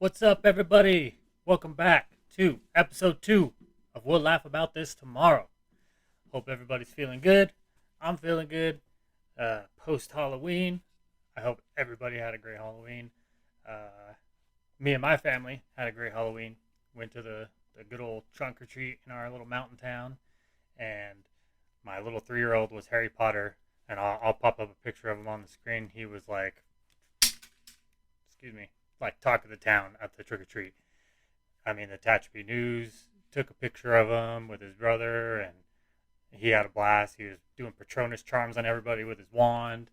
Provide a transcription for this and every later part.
What's up, everybody? Welcome back to episode 2 of We'll Laugh About This Tomorrow. Hope everybody's feeling good. I'm feeling good. Post Halloween. I hope everybody had a great Halloween. Uh, Me and my family had a great Halloween. Went to the good old trunk or treat in our little mountain town, and my little 3-year-old was Harry Potter. And I'll pop up a picture of him on the screen. He was like, excuse me, like talk of the town at the trick or treat. I mean, the Tehachapi News took a picture of him with his brother, and he had a blast. He was doing Patronus charms on everybody with his wand,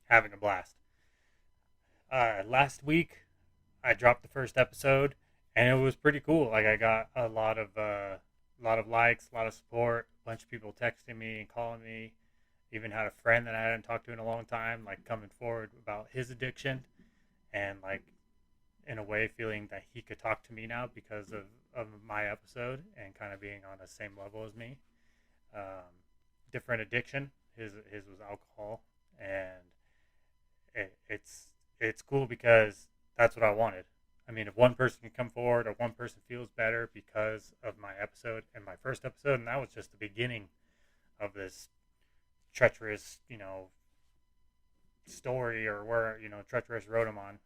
having a blast. Last week, I dropped the first episode, and it was pretty cool. Like I got a lot of likes, a lot of support, a bunch of people texting me and calling me. Even had a friend that I hadn't talked to in a long time, like coming forward about his addiction, and like in a way feeling that he could talk to me now because of my episode and kind of being on the same level as me. Um, Different addiction. His was alcohol, and it's cool because that's what I wanted. I mean, if one person can come forward or one person feels better because of my episode and my first episode, and that was just the beginning of this treacherous, story, or where treacherous road I'm on,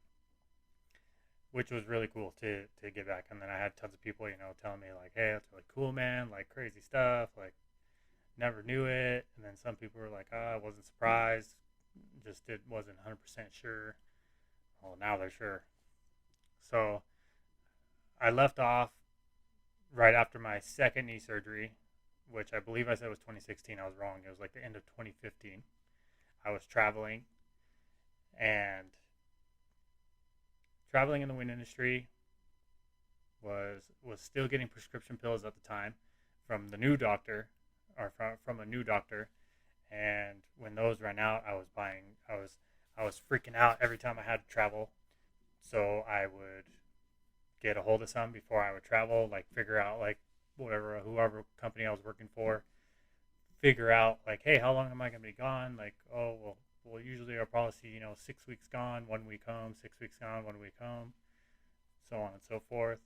which was really cool to get back. And then I had tons of people, telling me like, "Hey, that's really cool, man! Like crazy stuff. Like never knew it." And then some people were like, "Oh, I wasn't surprised. Just did wasn't 100% sure." Well, now they're sure. So I left off right after my second knee surgery, which I believe I said was 2016. I was wrong. It was like the end of 2015. I was and traveling in the wind industry, was still getting prescription pills at the time from the new doctor, or from a new doctor. And when those ran out, I was freaking out every time I had to travel. So I would get a hold of some before I would travel, like figure out like whoever company I was working for, figure out like, hey, how long am I gonna be gone? Like, oh well, usually our policy, 6 weeks gone, 1 week home, 6 weeks gone, 1 week home, so on and so forth.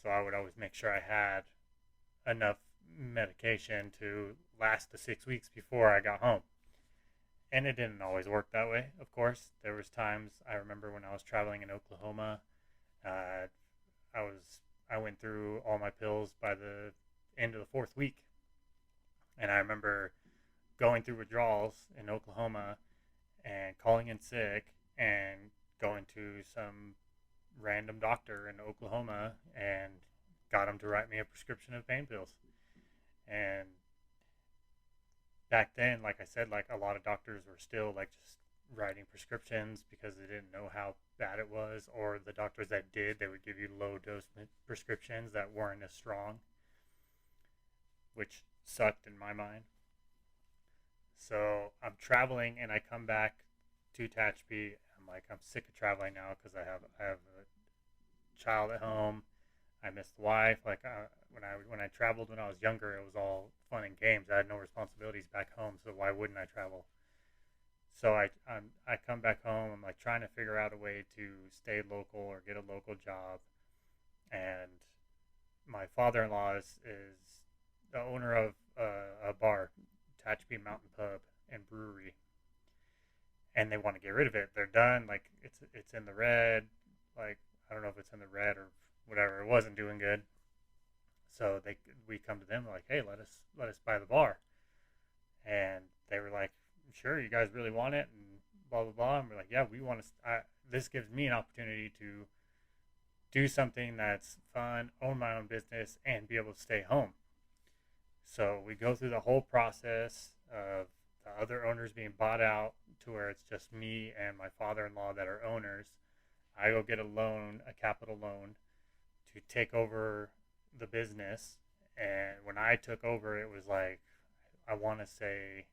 So I would always make sure I had enough medication to last the 6 weeks before I got home. And it didn't always work that way, of course. There was times I remember when I was traveling in Oklahoma, uh, I was I went through all my pills by the end of the fourth week, and I remember going through withdrawals in Oklahoma and calling in sick and going to some random doctor in Oklahoma and got him to write me a prescription of pain pills. And back then, like I said, like a lot of doctors were still like just writing prescriptions because they didn't know how bad it was, or the doctors that did, they would give you low dose prescriptions that weren't as strong, which sucked in my mind. So I'm traveling and I come back to Tehachapi. I'm like, I'm sick of traveling now because I have a child at home. I miss the wife. Like when I traveled when I was younger, it was all fun and games. I had no responsibilities back home, so why wouldn't I travel? So I come back home. I'm like trying to figure out a way to stay local or get a local job. And my father-in-law is the owner of a bar, Tehachapi Mountain Pub and Brewery, and they want to get rid of it. They're done. Like it's in the red. Like I don't know if it's in the red or whatever. It wasn't doing good. So we come to them like, hey, let us buy the bar, and they were like, sure, you guys really want it, and blah blah blah. And we're like, yeah, we want to. This gives me an opportunity to do something that's fun, own my own business, and be able to stay home. So we go through the whole process of the other owners being bought out to where it's just me and my father-in-law that are owners. I go get a loan, a capital loan, to take over the business. And when I took over, it was like, I want to say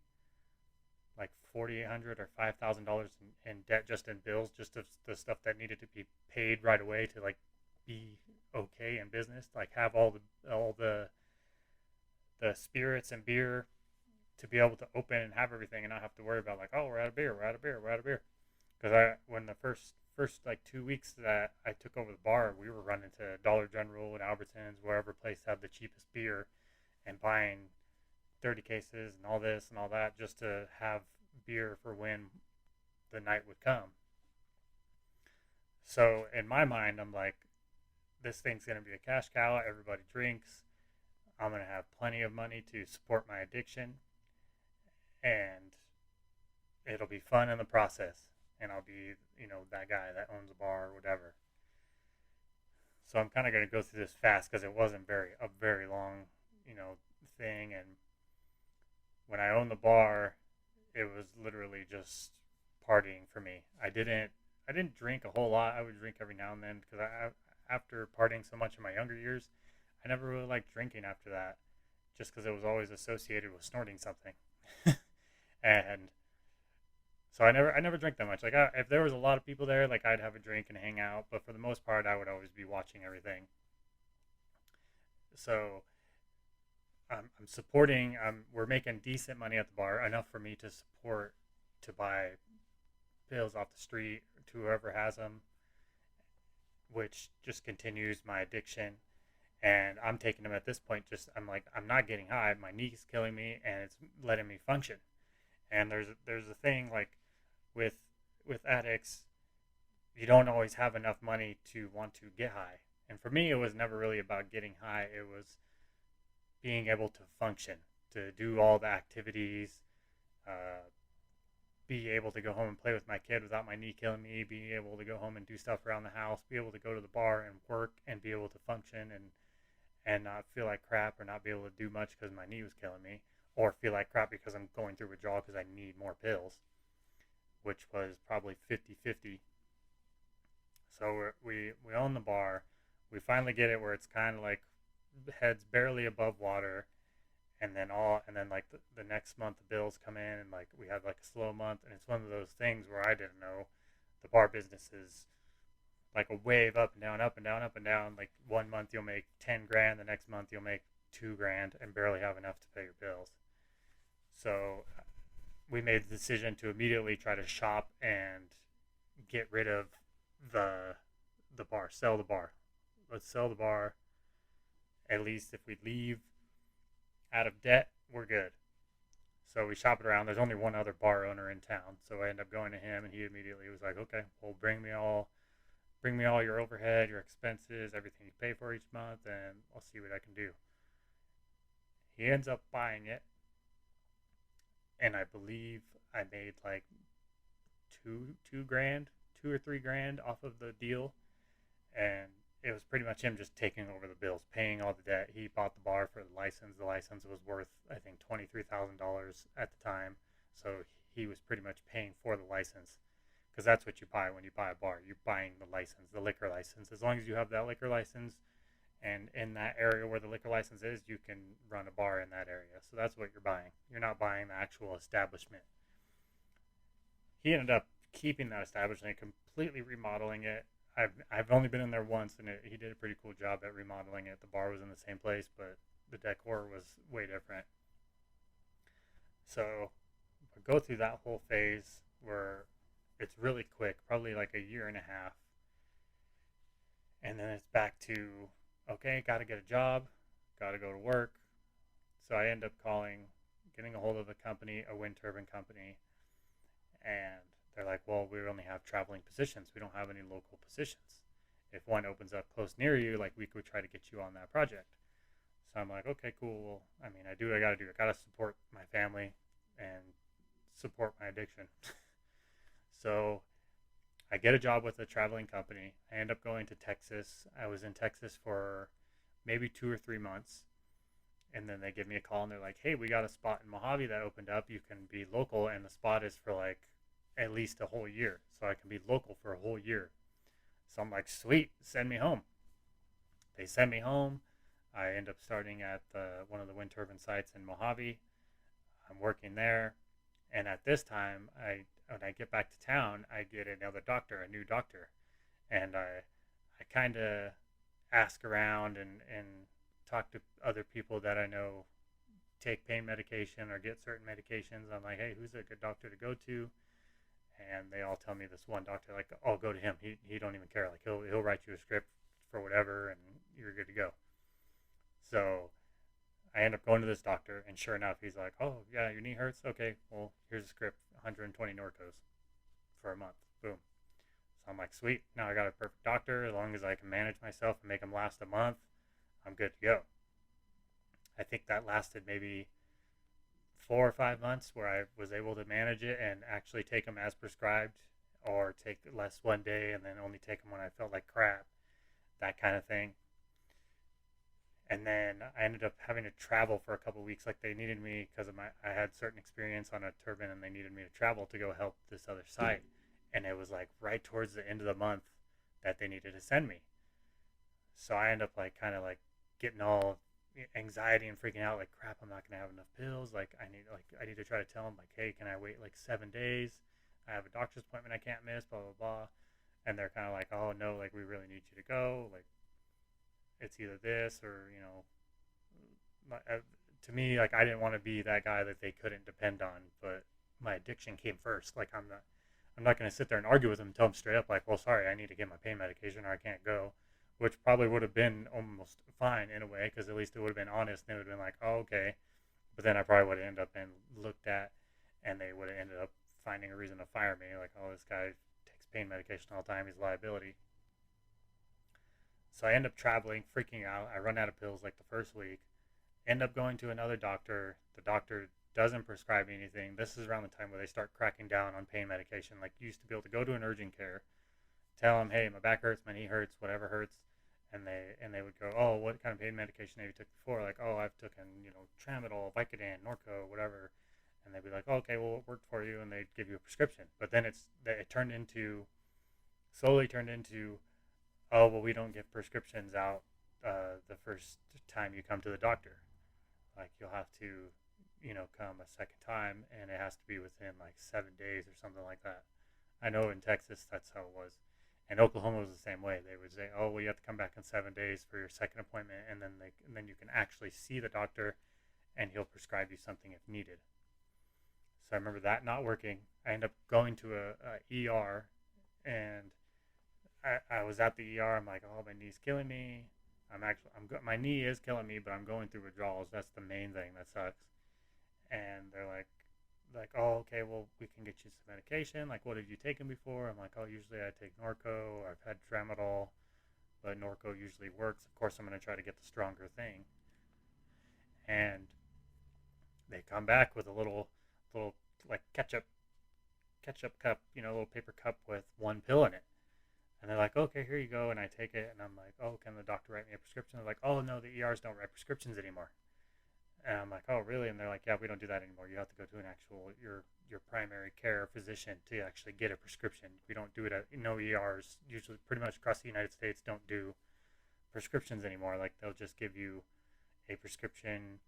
like $4,800 or $5,000 in debt, just in bills, just of the stuff that needed to be paid right away to like be okay in business, like have all the spirits and beer to be able to open and have everything and not have to worry about like, oh, we're out of beer, we're out of beer, we're out of beer. Because I when the first first like 2 weeks that I took over the bar, we were running to Dollar General and Albertsons, wherever place had the cheapest beer, and buying 30 cases and all this and all that just to have beer for when the night would come. So in my mind, I'm like, this thing's going to be a cash cow. Everybody drinks. I'm going to have plenty of money to support my addiction, and it'll be fun in the process. And I'll be, that guy that owns a bar or whatever. So I'm kind of going to go through this fast because it wasn't a very long, thing. And when I owned the bar, it was literally just partying for me. I didn't drink a whole lot. I would drink every now and then because after partying so much in my younger years, I never really liked drinking after that, just because it was always associated with snorting something. And so I never drank that much. Like if there was a lot of people there, like I'd have a drink and hang out. But for the most part, I would always be watching everything. So I'm supporting. We're making decent money at the bar, enough for me to support to buy pills off the street to whoever has them, which just continues my addiction. And I'm taking them at this point. Just I'm like I'm not getting high. My knee's killing me, and it's letting me function. And there's a thing like with addicts, you don't always have enough money to want to get high. And for me, it was never really about getting high. It was being able to function, to do all the activities, uh, be able to go home and play with my kid without my knee killing me, being able to go home and do stuff around the house, be able to go to the bar and work and be able to function and not feel like crap or not be able to do much because my knee was killing me, or feel like crap because I'm going through withdrawal because I need more pills, which was probably 50-50. So we own the bar. We finally get it where it's kind of like heads barely above water, and then like the next month the bills come in, and like we had like a slow month, and it's one of those things where I didn't know the bar business is like a wave, up and down, up and down, up and down. Like one month you'll make 10 grand, the next month you'll make 2 grand and barely have enough to pay your bills. So we made the decision to immediately try to shop and get rid of the bar, sell the bar. Let's sell the bar. At least if we leave out of debt, we're good. So we shop it around. There's only one other bar owner in town, so I end up going to him, and he immediately was like, "Okay, well, bring me all your overhead, your expenses, everything you pay for each month, and I'll see what I can do." He ends up buying it, and I believe I made like two grand, 2 or 3 grand off of the deal, and it was pretty much him just taking over the bills, paying all the debt. He bought the bar for the license. The license was worth, I think, $23,000 at the time, so he was pretty much paying for the license, because that's what you buy when you buy a bar. You're buying the license, the liquor license. As long as you have that liquor license, and in that area where the liquor license is, you can run a bar in that area. So that's what you're buying. You're not buying the actual establishment. He ended up keeping that establishment, completely remodeling it. I've only been in there once, and he did a pretty cool job at remodeling it. The bar was in the same place, but the decor was way different. So we go through that whole phase where it's really quick, probably like a year and a half, and then it's back to, okay, got to get a job, got to go to work. So I end up getting a hold of a company, a wind turbine company, and they're like, well, we only have traveling positions. We don't have any local positions. If one opens up close near you, like we could try to get you on that project. So I'm like, okay, cool. Well, I mean, I do what I got to do. I got to support my family and support my addiction. So I get a job with a traveling company. I end up going to Texas. I was in Texas for maybe 2 or 3 months. And then they give me a call and they're like, hey, we got a spot in Mojave that opened up. You can be local. And the spot is for like at least a whole year. So I can be local for a whole year. So I'm like, sweet, send me home. They send me home. I end up starting at one of the wind turbine sites in Mojave. I'm working there. And at this time, when I get back to town, I get another doctor, a new doctor. And I kind of ask around and talk to other people that I know take pain medication or get certain medications. I'm like, hey, who's a good doctor to go to? and they all tell me this one doctor, like, oh, go to him. He don't even care. Like, he'll write you a script for whatever, and you're good to go. So I end up going to this doctor, and sure enough, he's like, oh yeah, your knee hurts. Okay, well here's a script, 120 Norcos for a month. Boom. So I'm like, sweet. Now I got a perfect doctor. As long as I can manage myself and make them last a month, I'm good to go. I think that lasted maybe 4 or 5 months where I was able to manage it and actually take them as prescribed, or take less one day and then only take them when I felt like crap, that kind of thing. And then I ended up having to travel for a couple of weeks. Like, they needed me because of I had certain experience on a turbine, and they needed me to travel to go help this other site. And it was like right towards the end of the month that they needed to send me. So I end up like kind of like getting all anxiety and freaking out, like, crap, I'm not gonna have enough pills. I need to try to tell them, like, hey, can I wait like 7 days? I have a doctor's appointment I can't miss, blah blah blah. And they're kind of like, oh no, like, we really need you to go. Like, it's either this or, to me, like, I didn't want to be that guy that they couldn't depend on, but my addiction came first. Like, I'm not going to sit there and argue with them and tell them straight up, like, well, sorry, I need to get my pain medication or I can't go, which probably would have been almost fine in a way, because at least it would have been honest, and it would have been like, oh, okay. But then I probably would have ended up and looked at, and they would have ended up finding a reason to fire me, like, oh, this guy takes pain medication all the time, he's a liability. So I end up traveling, freaking out. I run out of pills like the first week. End up going to another doctor. The doctor doesn't prescribe me anything. This is around the time where they start cracking down on pain medication. Like, you used to be able to go to an urgent care, tell them, hey, my back hurts, my knee hurts, whatever hurts, and they would go, oh, what kind of pain medication have you took before? Like, oh, I've taken, Tramadol, Vicodin, Norco, whatever. And they'd be like, oh, okay, well, it worked for you, and they'd give you a prescription. But then it slowly turned into, oh, well, we don't give prescriptions out the first time you come to the doctor. Like, you'll have to, come a second time, and it has to be within like 7 days or something like that. I know in Texas that's how it was. And Oklahoma was the same way. They would say, oh, well, you have to come back in 7 days for your second appointment, and then you can actually see the doctor, and he'll prescribe you something if needed. So I remember that not working. I ended up going to a ER, and I was at the ER. I'm like, oh, my knee's killing me. My knee is killing me, but I'm going through withdrawals. That's the main thing that sucks. And they're like, oh, okay, well, we can get you some medication. Like, what have you taken before? I'm like, oh, usually I take Norco, or I've had Tramadol, but Norco usually works. Of course, I'm going to try to get the stronger thing. And they come back with a little like ketchup cup, little paper cup with one pill in it. And they're like, okay, here you go. And I take it, and I'm like, oh, can the doctor write me a prescription? They're like, oh, no, the ERs don't write prescriptions anymore. And I'm like, oh, really? And they're like, yeah, we don't do that anymore. You have to go to an actual, your primary care physician to actually get a prescription. We don't do it at, no ERs, usually pretty much across the United States, don't do prescriptions anymore. Like, they'll just give you a prescription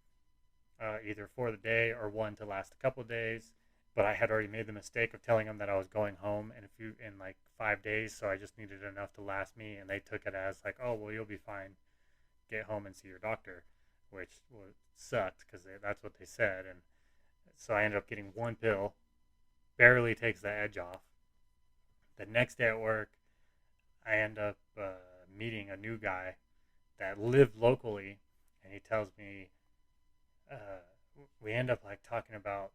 either for the day or one to last a couple of days. But I had already made the mistake of telling them that I was going home in like 5 days, so I just needed enough to last me, and they took it as like, oh, well, you'll be fine. Get home and see your doctor, which sucked because that's what they said. And so I ended up getting one pill, barely takes the edge off. The next day at work, I end up meeting a new guy that lived locally, and he tells me, we end up like talking about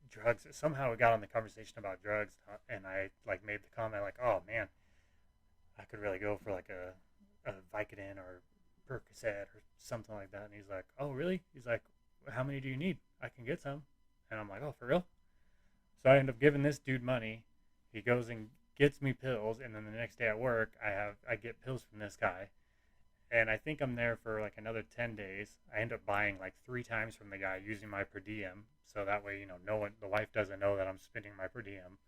drugs. Somehow we got on the conversation about drugs, and I like made the comment like, oh man, I could really go for like a Vicodin or Percocet or something like that. And he's like, oh really? He's like, how many do you need? I can get some. And I'm like, oh, for real? So I end up giving this dude money. He goes and gets me pills, and then the next day at work I get pills from this guy. And I think I'm there for like another 10 days. I end up buying like 3 times from the guy using my per diem. So that way, no one, the wife doesn't know that I'm spending my per diem.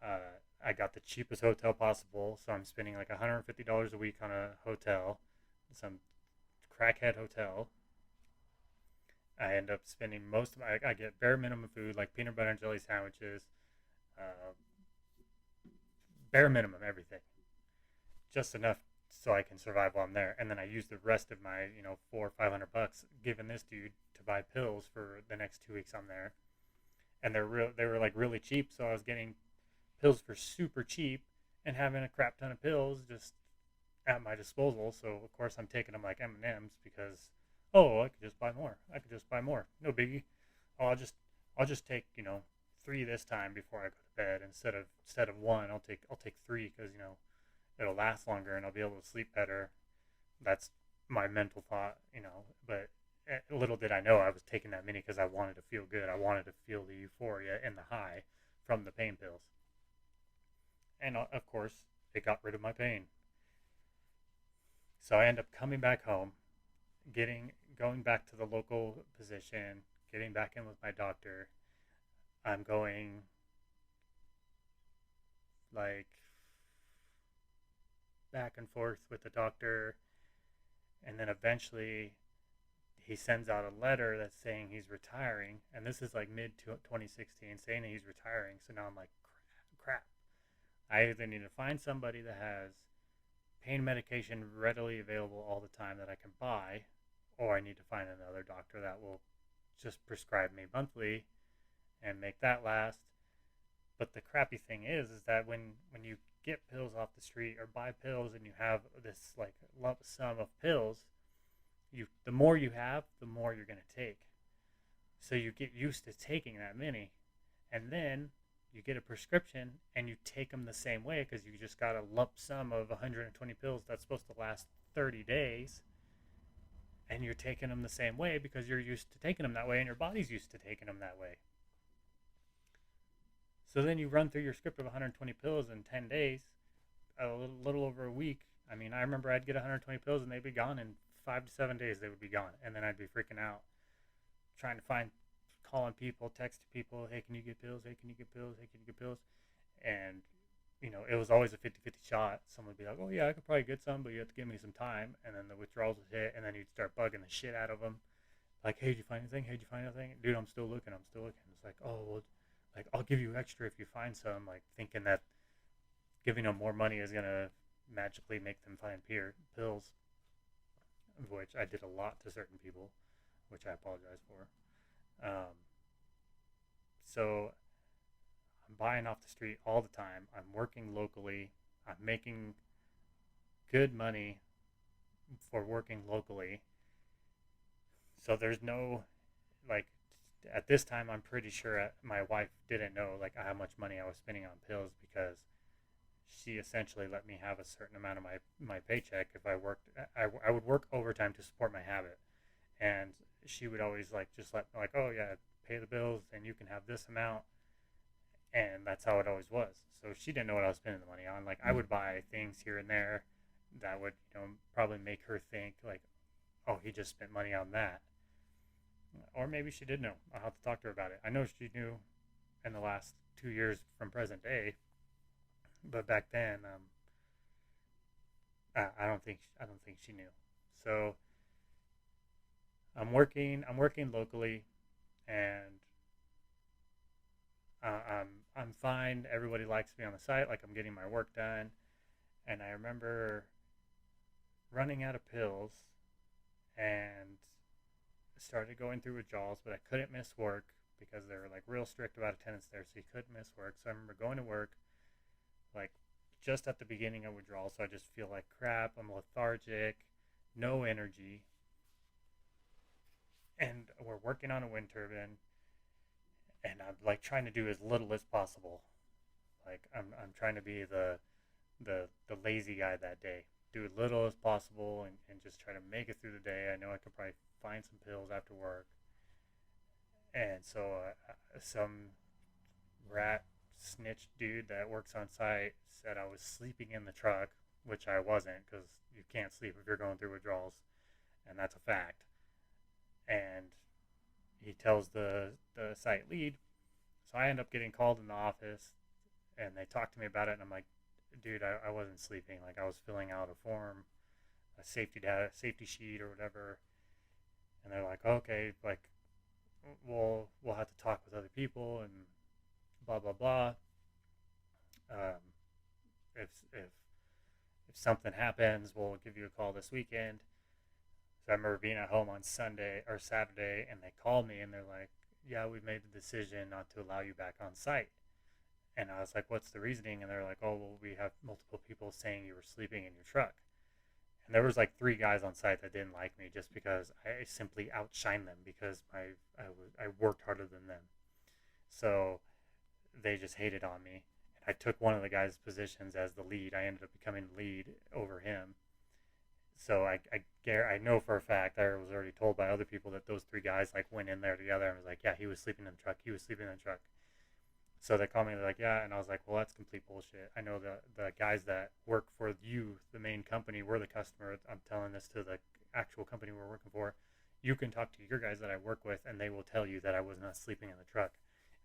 I got the cheapest hotel possible. So I'm spending like $150 a week on a hotel, some crackhead hotel. I end up spending most of I get bare minimum food, like peanut butter and jelly sandwiches, uh, bare minimum everything. Just enough so I can survive while I'm there. And then I use the rest of my, 400 or 500 bucks given this dude to buy pills for the next 2 weeks I'm there. And they were like really cheap, so I was getting pills for super cheap and having a crap ton of pills just at my disposal. So of course I'm taking them like M&Ms because, oh, I could just buy more. I could just buy more. No biggie. Oh, I'll just take, 3 this time before I go to bed instead of one. I'll take 3 because it'll last longer and I'll be able to sleep better. That's my mental thought. But little did I know I was taking that many because I wanted to feel good. I wanted to feel the euphoria and the high from the pain pills. And of course, it got rid of my pain. So I end up coming back home, going back to the local physician, getting back in with my doctor. I'm going like back and forth with the doctor, and then eventually he sends out a letter that's saying he's retiring, and this is like mid 2016, saying that he's retiring. So now I'm like, crap. I either need to find somebody that has pain medication readily available all the time that I can buy, or I need to find another doctor that will just prescribe me monthly and make that last. But the crappy thing is that when you get pills off the street or buy pills and you have this like lump sum of pills, the more you have, the more you're going to take. So you get used to taking that many, and then you get a prescription and you take them the same way because you just got a lump sum of 120 pills that's supposed to last 30 days, and you're taking them the same way because you're used to taking them that way and your body's used to taking them that way. So then you run through your script of 120 pills in 10 days, a little over a week. I mean, I remember I'd get 120 pills and they'd be gone in 5 to 7 days. They would be gone, and then I'd be freaking out, trying to calling people, texting people, hey, can you get pills? Hey, can you get pills? Hey, can you get pills? And it was always a 50-50 shot. Someone would be like, oh yeah, I could probably get some, but you have to give me some time. And then the withdrawals would hit, and then you'd start bugging the shit out of them. Like, hey, did you find anything? Hey, did you find anything? Dude, I'm still looking. It's like, oh, well, like, I'll give you extra if you find some, like thinking that giving them more money is going to magically make them find pills, which I did a lot to certain people, which I apologize for. So I'm buying off the street all the time. I'm working locally. I'm making good money for working locally. So there's no, like, at this time, I'm pretty sure my wife didn't know, like, how much money I was spending on pills because she essentially let me have a certain amount of my paycheck if I worked. I would work overtime to support my habit. And she would always, like, just let me, like, oh, yeah, pay the bills and you can have this amount. And that's how it always was. So she didn't know what I was spending the money on. Like, I would buy things here and there that would, probably make her think, like, oh, he just spent money on that. Or maybe she did know. I'll have to talk to her about it. I know she knew in the last 2 years from present day, but back then, I don't think she knew. So I'm working locally, and I'm fine. Everybody likes me on the site. Like, I'm getting my work done, and I remember running out of pills and started going through withdrawals, but I couldn't miss work because they were like real strict about attendance there, so you couldn't miss work. So I remember going to work like just at the beginning of withdrawal, so I just feel like crap. I'm lethargic, no energy, and we're working on a wind turbine, and I'm like trying to do as little as possible. Like I'm trying to be the lazy guy that day. Do as little as possible and just try to make it through the day. I know I could probably find some pills after work. And so some rat snitch dude that works on site said I was sleeping in the truck, which I wasn't because you can't sleep if you're going through withdrawals, and that's a fact. And he tells the site lead. So I end up getting called in the office, and they talk to me about it, and I'm like, dude, I wasn't sleeping. Like, I was filling out a form, a safety sheet or whatever. And they're like, okay, like, we'll have to talk with other people and blah blah blah. Um, if something happens, we'll give you a call this weekend. So I remember being at home on Sunday or Saturday, and they called me and they're like, yeah, we've made the decision not to allow you back on site. And I was like, what's the reasoning? And they're like, oh, well, we have multiple people saying you were sleeping in your truck. And there was like three guys on site that didn't like me just because I simply outshined them because I worked harder than them. So they just hated on me. And I took one of the guys' positions as the lead. I ended up becoming lead over him. So I know for a fact, I was already told by other people that those three guys like went in there together and was like, yeah, he was sleeping in the truck. He was sleeping in the truck. So they called me, they're like, yeah. And I was like, well, that's complete bullshit. I know the guys that work for you, the main company, we're the customer. I'm telling this to the actual company we're working for. You can talk to your guys that I work with, and they will tell you that I was not sleeping in the truck.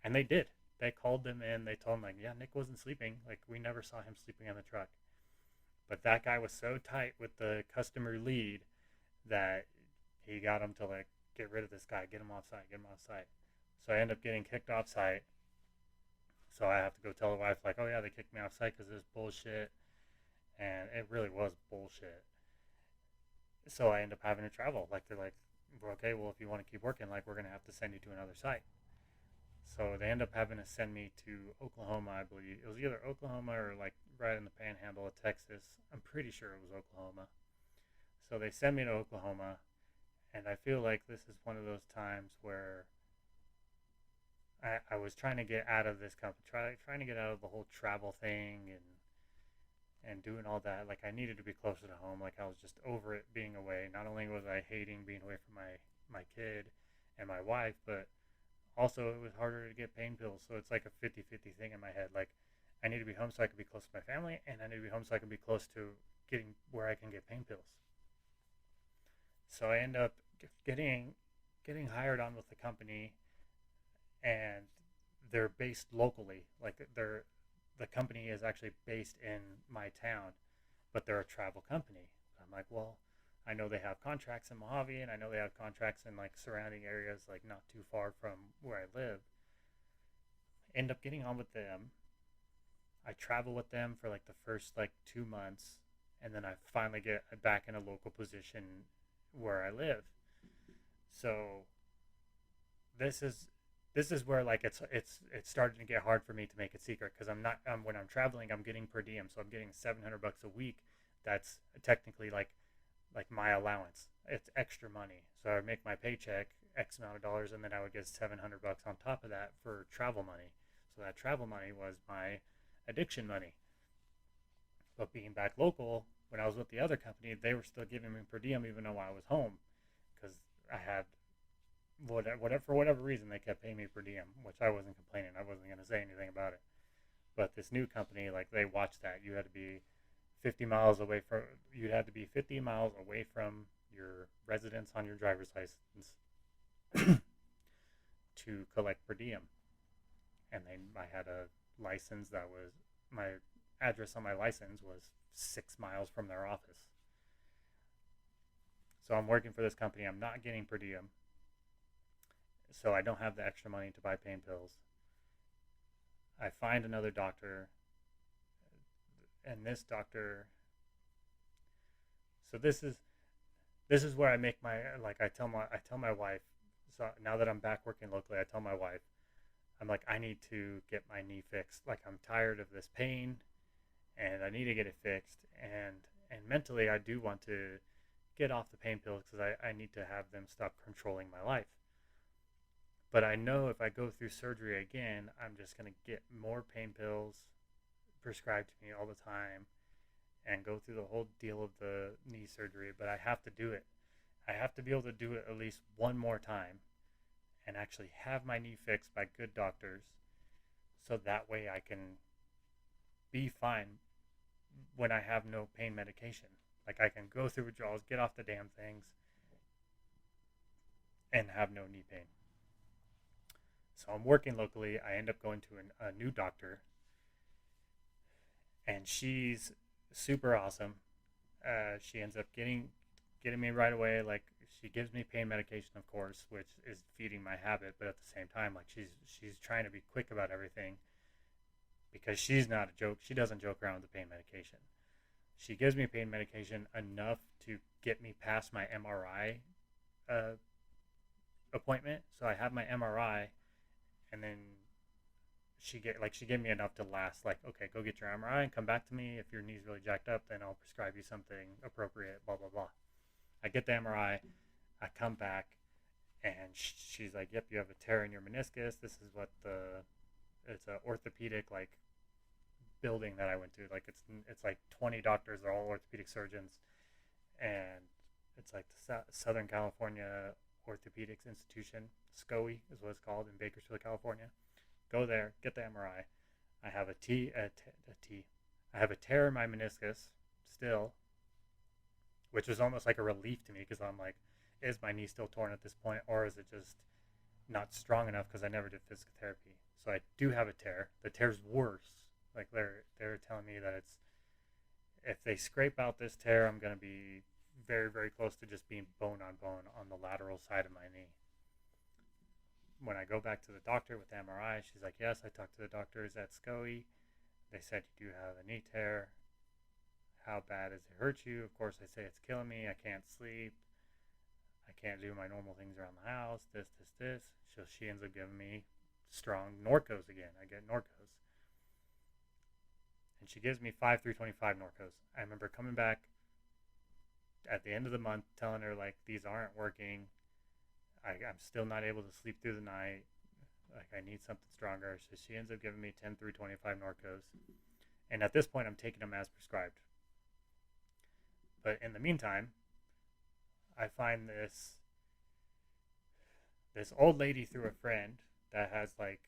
And they did. They called them in. They told them, like, yeah, Nick wasn't sleeping. Like, we never saw him sleeping in the truck. But that guy was so tight with the customer lead that he got him to, like, get rid of this guy, get him off site, get him off site. So I end up getting kicked off site. So I have to go tell the wife, like, oh yeah, they kicked me off site because of this bullshit. And it really was bullshit. So I end up having to travel. Like, they're like, well, okay, well, if you want to keep working, like, we're going to have to send you to another site. So they end up having to send me to Oklahoma, I believe. It was either Oklahoma or like right in the panhandle of Texas. I'm pretty sure it was Oklahoma. So they send me to Oklahoma, and I feel like this is one of those times where I was trying to get out of this company, trying to get out of the whole travel thing and doing all that. Like I needed to be closer to home. Like I was just over it being away. Not only was I hating being away from my kid and my wife, but also it was harder to get pain pills. So it's like a 50-50 thing in my head. Like I need to be home so I can be close to my family, and I need to be home so I can be close to getting where I can get pain pills. So I end up getting hired on with the company, and they're based locally. Like the company is actually based in my town, but they're a travel company. I'm like, well, I know they have contracts in Mojave, and I know they have contracts in like surrounding areas, like not too far from where I live. End up getting on with them. I travel with them for like the first like 2 months, and then I finally get back in a local position where I live. So this is this is where like it's starting to get hard for me to make it secret because I'm not when I'm traveling I'm getting per diem, so I'm getting $700 a week. That's technically like my allowance. It's extra money. So I would make my paycheck X amount of dollars, and then I would get $700 on top of that for travel money. So that travel money was my addiction money. But being back local, when I was with the other company, they were still giving me per diem even though I was home because I had whatever for whatever reason they kept paying me per diem, which I wasn't complaining. I wasn't going to say anything about it. But this new company, like they watched that you had to be 50 miles away from you had to be 50 miles away from your residence on your driver's license to collect per diem. And I had a license that was my address on my license was 6 miles from their office. So I'm working for this company. I'm not getting per diem. So I don't have the extra money to buy pain pills. I find another doctor, and this doctor. So this is where I make my like I tell my wife. So now that I'm back working locally, I tell my wife, I'm like, I need to get my knee fixed. Like I'm tired of this pain, and I need to get it fixed. And mentally, I do want to get off the pain pills because I need to have them stop controlling my life. But I know if I go through surgery again, I'm just going to get more pain pills prescribed to me all the time and go through the whole deal of the knee surgery. But I have to do it. I have to be able to do it at least one more time and actually have my knee fixed by good doctors so that way I can be fine when I have no pain medication. Like I can go through withdrawals, get off the damn things, and have no knee pain. So I'm working locally. I end up going to a new doctor, and she's super awesome. She ends up getting me right away. Like she gives me pain medication, of course, which is feeding my habit. But at the same time, like she's trying to be quick about everything because she's not a joke. She doesn't joke around with the pain medication. She gives me pain medication enough to get me past my MRI appointment. So I have my MRI, and then she gave me enough to last, like, okay, go get your MRI and come back to me. If your knee's really jacked up, then I'll prescribe you something appropriate, blah blah blah. I get the MRI, I come back, and she's like, yep, you have a tear in your meniscus. This is what the it's a orthopedic like building that I went to. Like it's like 20 doctors, they're all orthopedic surgeons, and it's like the Southern California Orthopedics Institution, SCOE is what it's called, in Bakersfield, California. Go there, get the MRI. I have I have a tear in my meniscus still, which was almost like a relief to me because I'm like, is my knee still torn at this point, or is it just not strong enough because I never did physical therapy? So I do have a tear. The tear's worse. Like they're telling me that it's if they scrape out this tear, I'm gonna be very very close to just being bone on bone on the lateral side of my knee. When I go back to the doctor with the MRI, she's like, yes, I talked to the doctors at SCOE. They said you do have a knee tear. How bad does it hurt you? Of course, I say it's killing me. I can't sleep. I can't do my normal things around the house. This. So she ends up giving me strong Norcos again. I get Norcos. And she gives me 5 325 Norcos. I remember coming back at the end of the month telling her, like, these aren't working. I'm still not able to sleep through the night. Like, I need something stronger. So she ends up giving me 10 325 Norcos. And at this point, I'm taking them as prescribed. But in the meantime, I find this old lady through a friend that has like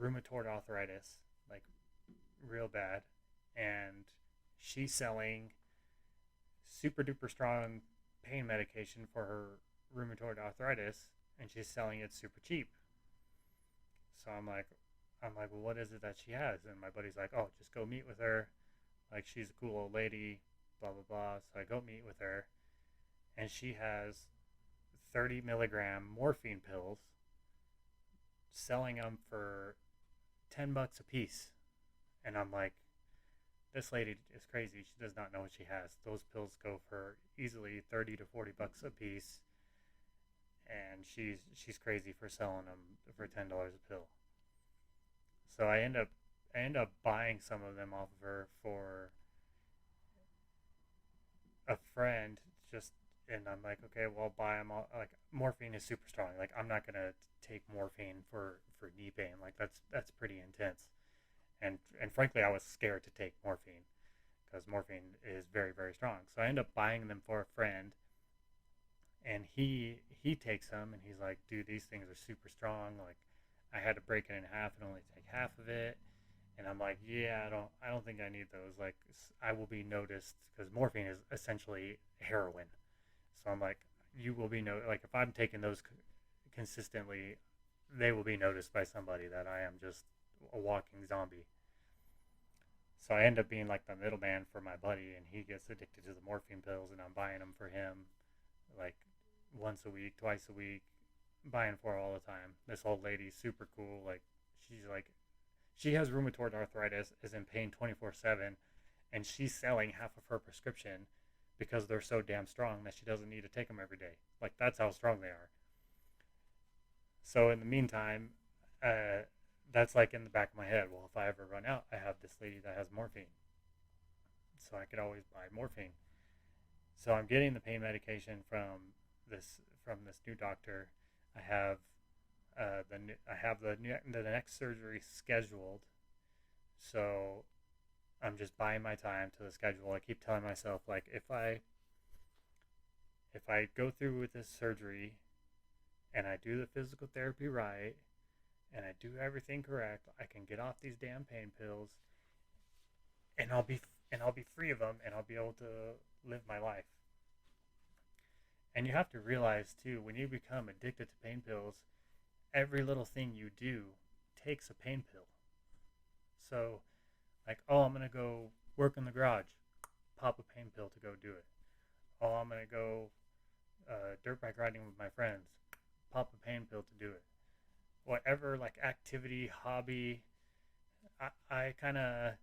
rheumatoid arthritis, like real bad, and she's selling super duper strong pain medication for her rheumatoid arthritis, and she's selling it super cheap. So I'm like, well, what is it that she has? And my buddy's like, oh, just go meet with her. Like, she's a cool old lady, blah blah blah. So I go meet with her, and she has 30 milligram morphine pills, selling them for $10 a piece. And I'm like, this lady is crazy. She does not know what she has. Those pills go for easily 30 to 40 bucks a piece, and she's crazy for selling them for $10 a pill. So I end up buying some of them off of her for a friend, just, and I'm like, okay, well, I'll buy them all. Like, morphine is super strong. Like, I'm not gonna take morphine for knee pain. Like, that's pretty intense. And frankly, I was scared to take morphine because morphine is very very strong. So I end up buying them for a friend, and he takes them, and he's like, dude, these things are super strong. Like, I had to break it in half and only take half of it. And I'm like, yeah, I don't think I need those. Like, I will be noticed because morphine is essentially heroin. So I'm like, you will be like, if I'm taking those consistently, they will be noticed by somebody that I am just a walking zombie. So I end up being like the middleman for my buddy, and he gets addicted to the morphine pills, and I'm buying them for him, like once a week, twice a week, buying for her all the time. This old lady's super cool. Like, she's like, she has rheumatoid arthritis, is in pain 24/7, and she's selling half of her prescription because they're so damn strong that she doesn't need to take them every day. Like, that's how strong they are. So in the meantime, that's like in the back of my head. Well, if I ever run out, I have this lady that has morphine, so I could always buy morphine. So I'm getting the pain medication from this new doctor. I have I have the next surgery scheduled, so I'm just buying my time to the schedule. I keep telling myself, like, if I go through with this surgery and I do the physical therapy right and I do everything correct, I can get off these damn pain pills, and I'll be free of them, and I'll be able to live my life. And you have to realize too, when you become addicted to pain pills, every little thing you do takes a pain pill. So, like, oh, I'm gonna go work in the garage, pop a pain pill to go do it. Oh, I'm gonna go dirt bike riding with my friends, pop a pain pill to do it. Whatever, like, activity, hobby, I kind of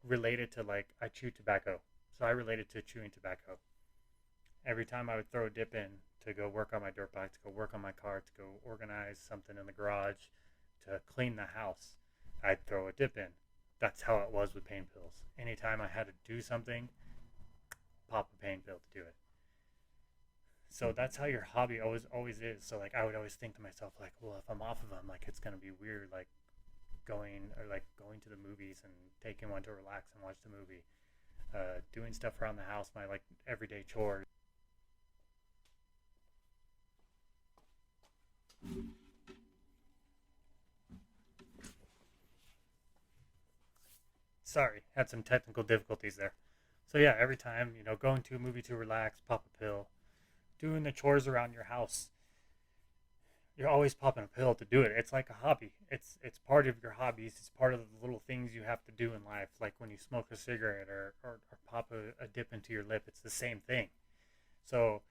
relate it to, like, I chew tobacco. So I relate it to chewing tobacco. Every time I would throw a dip in to go work on my dirt bike, to go work on my car, to go organize something in the garage, to clean the house, I'd throw a dip in. That's how it was with pain pills. Anytime I had to do something, pop a pain pill to do it. So that's how your hobby always is. So like I would always think to myself like, well, if I'm off of them, like it's gonna be weird, like going to the movies and taking one to relax and watch the movie, doing stuff around the house, my like everyday chores. Sorry, had some technical difficulties there. So yeah, every time going to a movie to relax, pop a pill, doing the chores around your house, you're always popping a pill to do it. It's like a hobby. It's part of your hobbies. It's part of the little things you have to do in life, like when you smoke a cigarette or pop a dip into your lip. It's the same thing. So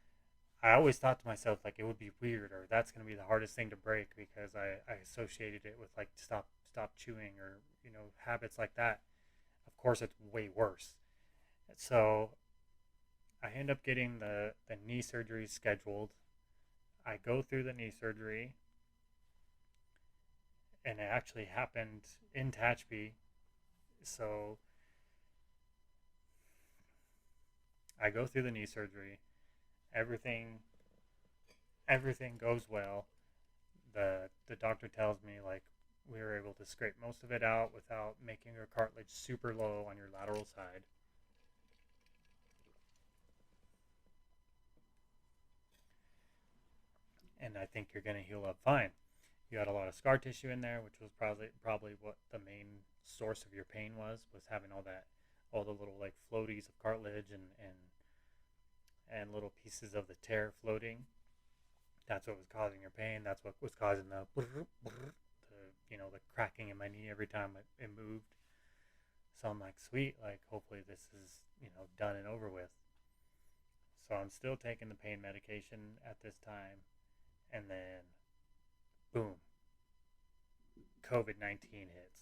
I always thought to myself like it would be weird or that's going to be the hardest thing to break because I associated it with like stop chewing or habits like that. Of course, it's way worse. So I end up getting the knee surgery scheduled. I go through the knee surgery, and it actually happened in Tehachapi. So I go through the knee surgery. Everything everything goes well. The doctor tells me like we were able to scrape most of it out without making your cartilage super low on your lateral side. And I think you're going to heal up fine. You had a lot of scar tissue in there, which was probably what the main source of your pain was having all the little like floaties of cartilage and little pieces of the tear floating. That's what was causing your pain. That's what was causing the cracking in my knee every time it moved. So I'm like, sweet, like hopefully this is done and over with. So I'm still taking the pain medication at this time, and then boom, COVID-19 hits.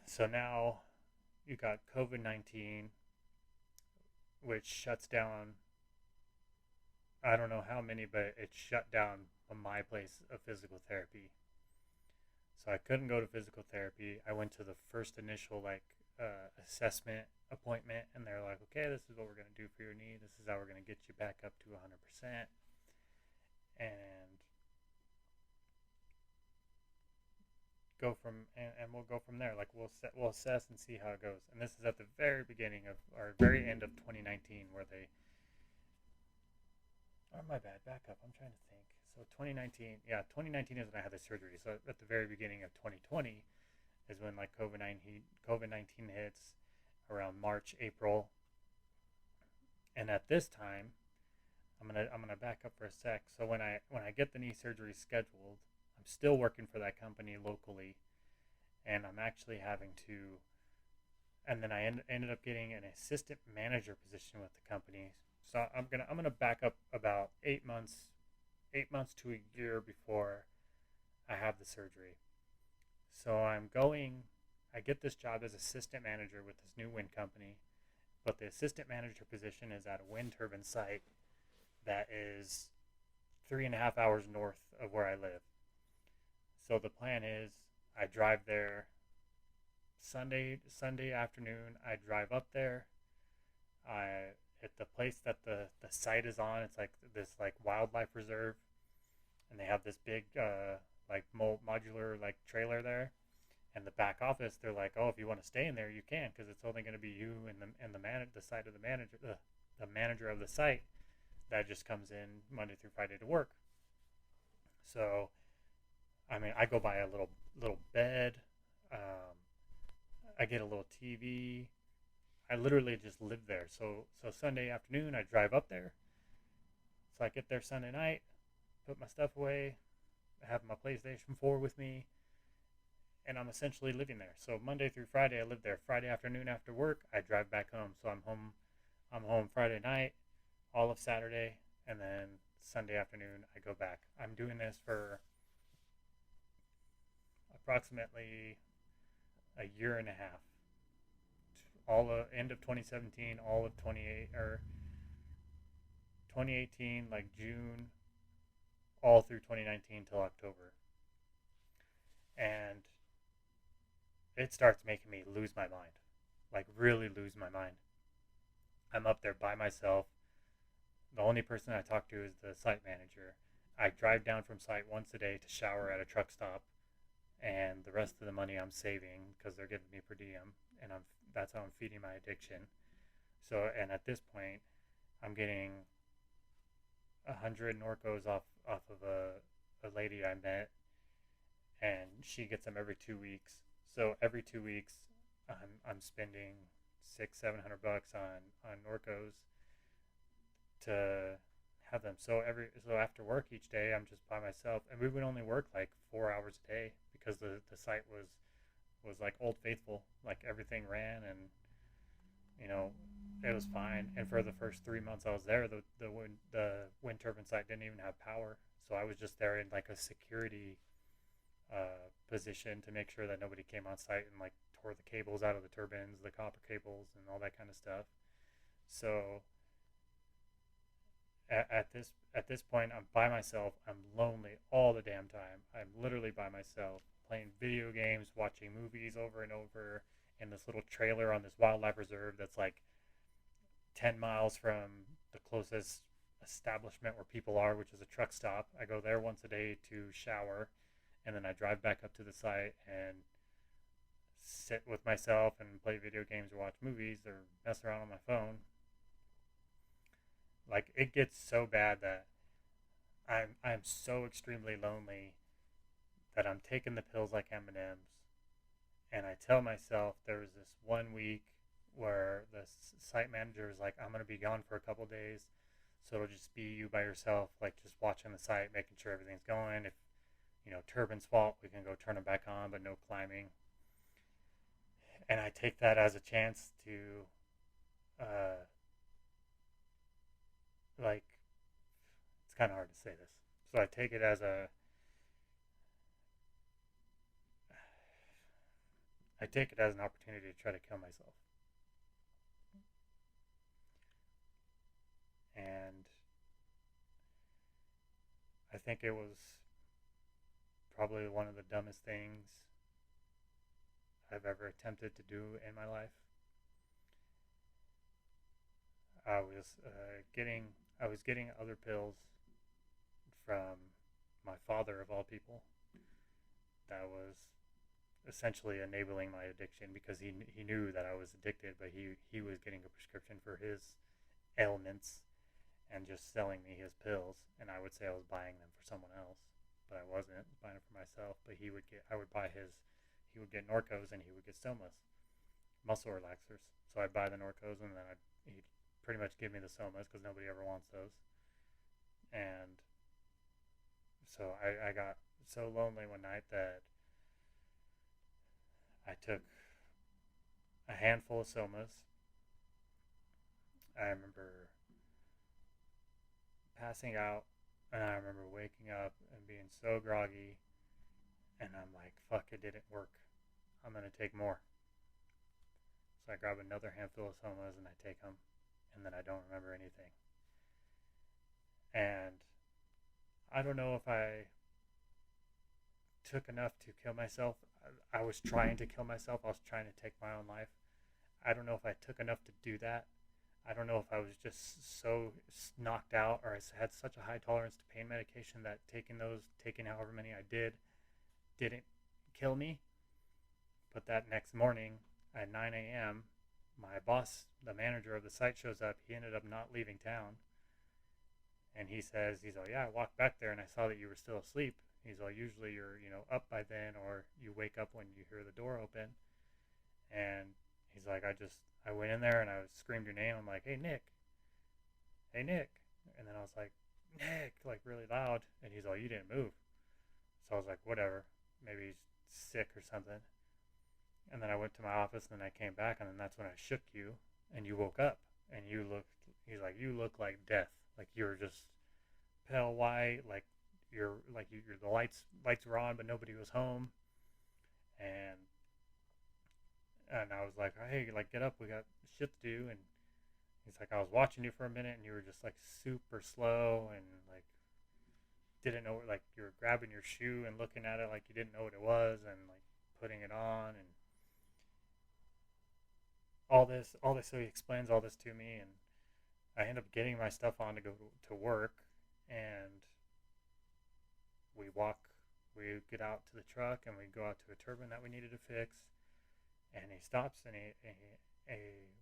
So now you got COVID-19, which shuts down. I don't know how many, but it shut down my place of physical therapy. So I couldn't go to physical therapy. I went to the first initial assessment appointment, and they're like, "Okay, this is what we're gonna do for your knee. This is how we're gonna get you back up to 100%, and and we'll go from there. Like we'll assess and see how it goes." And this is at the very beginning of or very end of 2019, where they. Oh my bad. Back up. I'm trying to think. So 2019, yeah, 2019 is when I had the surgery. So at the very beginning of 2020 is when like COVID-19 hits around March, April, and at this time, I'm gonna back up for a sec. So when I get the knee surgery scheduled, I'm still working for that company locally, and I'm actually having to. And then ended up getting an assistant manager position with the company. So I'm gonna back up about 8 months, 8 months to a year before I have the surgery. So I get this job as assistant manager with this new wind company, but the assistant manager position is at a wind turbine site that is 3.5 hours north of where I live. So the plan is I drive there Sunday afternoon. I drive up there. I at the place that the site is on. It's like this like wildlife reserve, and they have this big like modular like trailer there. And the back office, they're like, oh, if you want to stay in there, you can, because it's only going to be you and the site of the manager, the manager of the site, that just comes in Monday through Friday to work. So, I mean, I go by a little bed. Um, I get a little TV. I literally just live there. So Sunday afternoon, I drive up there. So I get there Sunday night, put my stuff away, I have my PlayStation 4 with me, and I'm essentially living there. So Monday through Friday, I live there. Friday afternoon after work, I drive back home. So I'm home. I'm home Friday night, all of Saturday, and then Sunday afternoon I go back. I'm doing this for approximately a year and a half. All end of 2017, all of 28 or 2018, like June, all through 2019 till October. and it starts making me lose my mind, like really lose my mind. I'm up there by myself. The only person I talk to is the site manager. I drive down from site once a day to shower at a truck stop, and the rest of the money I'm saving because they're giving me per diem, and that's how I'm feeding my addiction. So, and at this point, I'm getting 100 Norcos off of a lady I met, and she gets them every 2 weeks. So every 2 weeks, I'm spending 600-700 bucks on Norcos to have them. So after work each day, I'm just by myself, and we would only work like 4 hours a day because the site was like Old Faithful, like everything ran, and you know it was fine. And for the first 3 months I was there, the wind turbine site didn't even have power, so I was just there in like a security position to make sure that nobody came on site and like tore the cables out of the turbines, the copper cables, and all that kind of stuff. So at this point, I'm by myself. I'm lonely all the damn time. I'm literally by myself, playing video games, watching movies over and over in this little trailer on this wildlife reserve that's like 10 miles from the closest establishment where people are, which is a truck stop. I go there once a day to shower, and then I drive back up to the site and sit with myself and play video games or watch movies or mess around on my phone. Like it gets so bad that I'm so extremely lonely that I'm taking the pills like M&Ms, and I tell myself there was this 1 week where the site manager is like, I'm gonna be gone for a couple days, so it'll just be you by yourself, like just watching the site, making sure everything's going. If turbines fault, we can go turn them back on, but no climbing. And I take that as a chance to, uh, like, it's kind of hard to say this. So I take it as an opportunity to try to kill myself. And I think it was probably one of the dumbest things I've ever attempted to do in my life. I was getting other pills from my father of all people. That was essentially enabling my addiction because he knew that I was addicted, but he was getting a prescription for his ailments and just selling me his pills, and I would say I was buying them for someone else, but I wasn't. I was buying them for myself. But I would buy his, he would get Norcos and he would get Somas, muscle relaxers. So I'd buy the Norcos and then he'd pretty much give me the Somas because nobody ever wants those. And so I got so lonely one night that I took a handful of Somas. I remember passing out, and I remember waking up and being so groggy, and I'm like, fuck, it didn't work. I'm gonna take more. So I grab another handful of Somas and I take them, and then I don't remember anything. And I don't know if I took enough to kill myself. I was trying to kill myself. I was trying to take my own life. I don't know if I took enough to do that. I don't know if I was just so knocked out, or I had such a high tolerance to pain medication that taking however many I didn't kill me. But that next morning at 9 a.m., my boss, the manager of the site, shows up. He ended up not leaving town. And he's like, yeah, I walked back there and I saw that you were still asleep. He's like, usually you're, up by then, or you wake up when you hear the door open. And he's like, I went in there and I screamed your name. I'm like, hey, Nick. And then I was like, Nick, like really loud. And he's like, you didn't move. So I was like, whatever. Maybe he's sick or something. And then I went to my office and then I came back and then that's when I shook you and you woke up and he's like, you look like death. Like you were just pale white, like the lights were on but nobody was home. And I was like, hey, like get up, we got shit to do. And he's like, I was watching you for a minute and you were just like super slow and like didn't know, like you were grabbing your shoe and looking at it like you didn't know what it was, and like putting it on and all this. So he explains all this to me, and I end up getting my stuff on to go to work, and we walk. We get out to the truck and we go out to a turbine that we needed to fix. And he stops and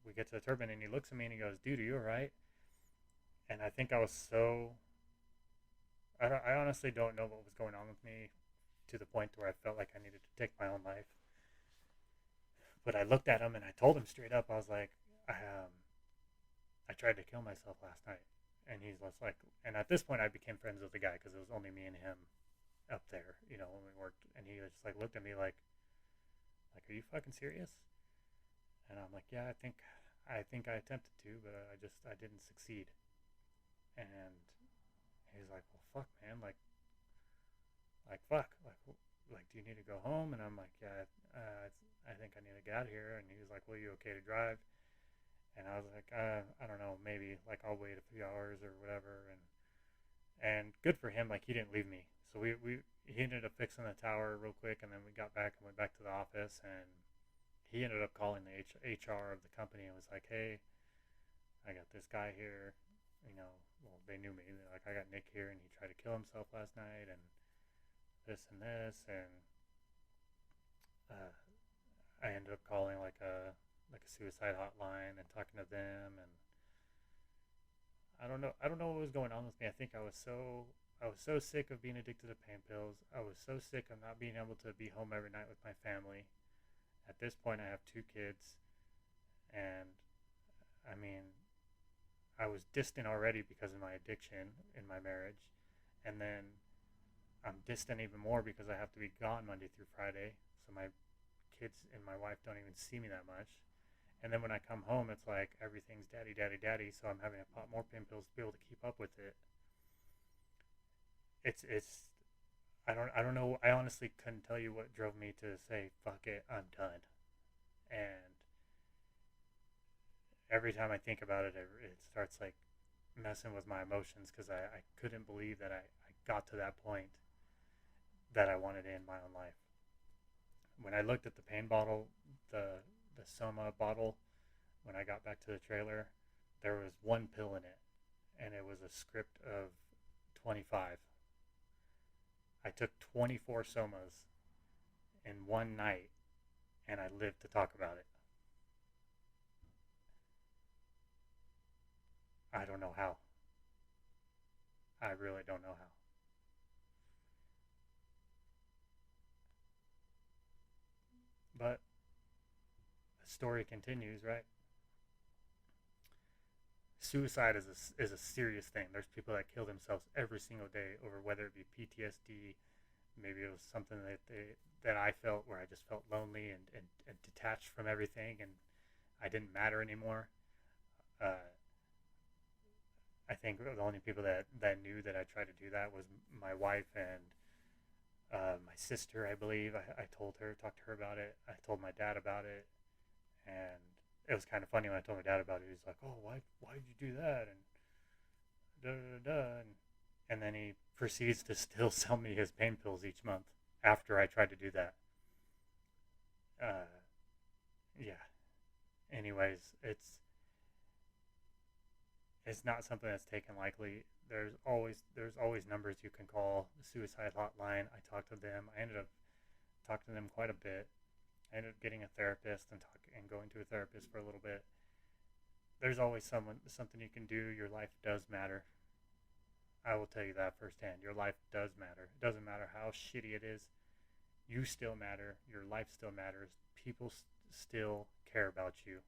we get to the turbine and he looks at me and he goes, "Dude, are you all right?" And I think I was so I honestly don't know what was going on with me to the point where I felt like I needed to take my own life. But I looked at him and I told him straight up. I was like, I tried to kill myself last night. And he's just like, and at this point I became friends with the guy because it was only me and him up there, when we worked. And he just like looked at me like, are you fucking serious? And I'm like, yeah, I think I attempted to, but I didn't succeed. And he's like, well, fuck, man, fuck, do you need to go home? And I'm like, yeah, I think I need to get out of here. And he was like, well, you okay to drive? And I was like, I don't know, maybe like I'll wait a few hours or whatever. And good for him, like he didn't leave me. So he ended up fixing the tower real quick, and then we got back and went back to the office, and he ended up calling the HR of the company and was like, hey, I got this guy here, well, they knew me. They're like, I got Nick here, and he tried to kill himself last night, and this and this, and uh, I ended up calling like a suicide hotline and talking to them, and I don't know what was going on with me. I think I was so sick of being addicted to pain pills. I was so sick of not being able to be home every night with my family. At this point, I have two kids, and I mean, I was distant already because of my addiction in my marriage, and then I'm distant even more because I have to be gone Monday through Friday. So my kids and my wife don't even see me that much. And then when I come home, it's like everything's daddy, daddy, daddy. So I'm having to pop more pain pills to be able to keep up with it. It's I don't know. I honestly couldn't tell you what drove me to say fuck it, I'm done. And every time I think about it, it starts like messing with my emotions because I couldn't believe that I got to that point that I wanted to end my own life. When I looked at the pain bottle, the Soma bottle, when I got back to the trailer, there was one pill in it, and it was a script of 25. I took 24 Somas in one night, and I lived to talk about it. I don't know how. I really don't know how. But the story continues, right? Suicide is a serious thing. There's people that kill themselves every single day over whether it be PTSD, maybe it was something that I felt where I just felt lonely and detached from everything and I didn't matter anymore. Uh, I think the only people that knew that I tried to do that was my wife and my sister, I believe. I told her, talked to her about it. I told my dad about it, and it was kind of funny when I told my dad about it. He was like, "Oh, why did you do that?" And da da da. And then he proceeds to still sell me his pain pills each month after I tried to do that. Uh, yeah. Anyways, it's not something that's taken lightly. There's always numbers you can call. The suicide hotline. I talked to them. I ended up talking to them quite a bit. I ended up getting a therapist and going to a therapist for a little bit. There's always something you can do. Your life does matter. I will tell you that firsthand. Your life does matter. It doesn't matter how shitty it is. You still matter. Your life still matters. People still care about you.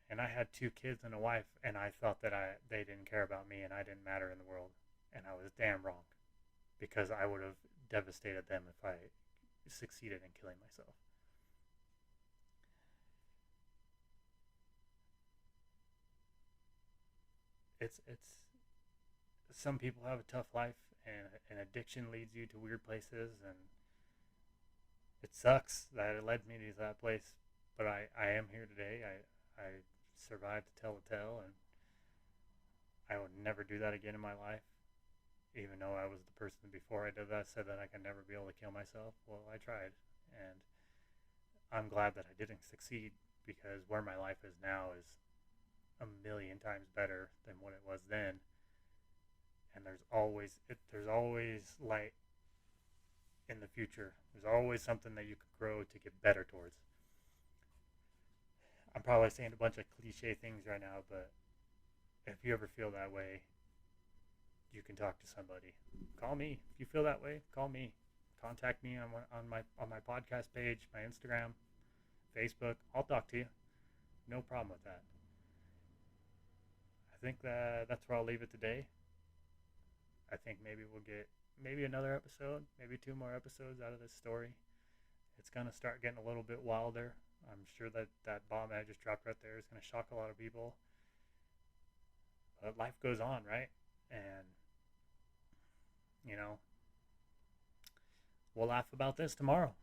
And I had two kids and a wife, and I thought that they didn't care about me and I didn't matter in the world, and I was damn wrong because I would have devastated them if I succeeded in killing myself. It's some people have a tough life, and addiction leads you to weird places, and it sucks that it led me to that place. But I am here today. I survived to tell the tale, and I would never do that again in my life. even though I was the person before I did that said that I could never be able to kill myself. Well, I tried, and I'm glad that I didn't succeed, because where my life is now is a million times better than what it was then. And there's always light in the future. There's always something that you could grow to get better towards. I'm probably saying a bunch of cliche things right now, but if you ever feel that way, you can talk to somebody. Call me if you feel that way. Call me. Contact me on my podcast page, my Instagram, Facebook. I'll talk to you. No problem with that. I think that's where I'll leave it today. I think maybe we'll get maybe another episode, maybe two more episodes out of this story. It's gonna start getting a little bit wilder. I'm sure that that bomb I just dropped right there is gonna shock a lot of people. But life goes on, right? And you know, we'll laugh about this tomorrow.